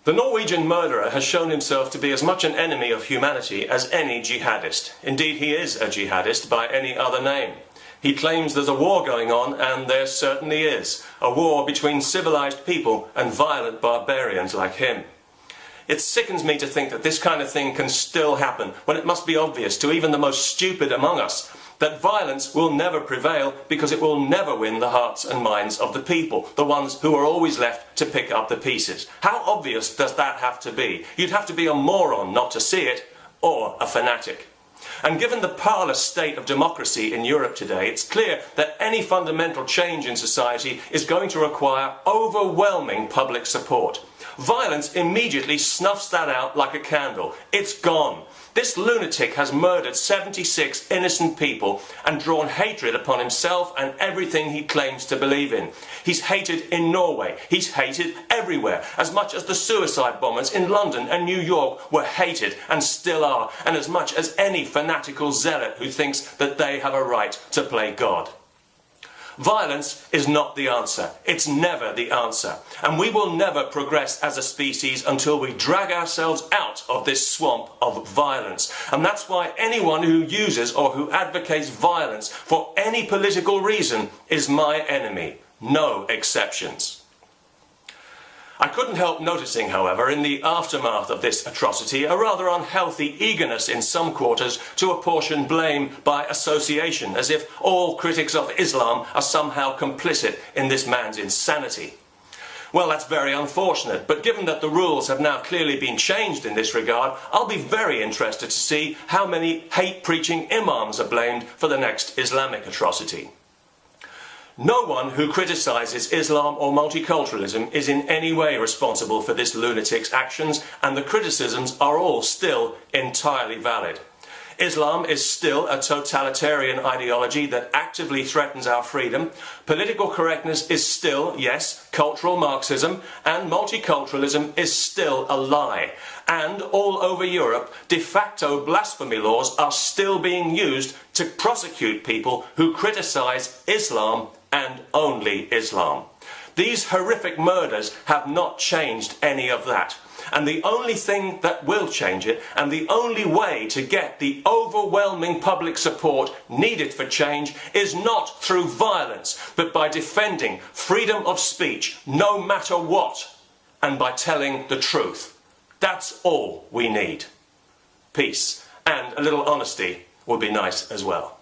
The Norwegian murderer has shown himself to be as much an enemy of humanity as any jihadist. Indeed, he is a jihadist by any other name. He claims there's a war going on, and there certainly is. A war between civilized people and violent barbarians like him. It sickens me to think that this kind of thing can still happen, when it must be obvious to even the most stupid among us that violence will never prevail because it will never win the hearts and minds of the people, the ones who are always left to pick up the pieces. How obvious does that have to be? You'd have to be a moron not to see it, or a fanatic. And given the parlous state of democracy in Europe today, it's clear that any fundamental change in society is going to require overwhelming public support. Violence immediately snuffs that out like a candle. It's gone. This lunatic has murdered 76 innocent people and drawn hatred upon himself and everything he claims to believe in. He's hated in Norway. He's hated everywhere, as much as the suicide bombers in London and New York were hated and still are, and as much as any fanatical zealot who thinks that they have a right to play God. Violence is not the answer. It's never the answer. And we will never progress as a species until we drag ourselves out of this swamp of violence. And that's why anyone who uses or who advocates violence for any political reason is my enemy. No exceptions. I couldn't help noticing, however, in the aftermath of this atrocity, a rather unhealthy eagerness in some quarters to apportion blame by association, as if all critics of Islam are somehow complicit in this man's insanity. Well, that's very unfortunate, but given that the rules have now clearly been changed in this regard, I'll be very interested to see how many hate-preaching imams are blamed for the next Islamic atrocity. No one who criticises Islam or multiculturalism is in any way responsible for this lunatic's actions, and the criticisms are all still entirely valid. Islam is still a totalitarian ideology that actively threatens our freedom. Political correctness is still, yes, cultural Marxism, and multiculturalism is still a lie. And all over Europe, de facto blasphemy laws are still being used to prosecute people who criticise Islam and only Islam. These horrific murders have not changed any of that. And the only thing that will change it, and the only way to get the overwhelming public support needed for change, is not through violence, but by defending freedom of speech, no matter what, and by telling the truth. That's all we need. Peace, and a little honesty would be nice as well.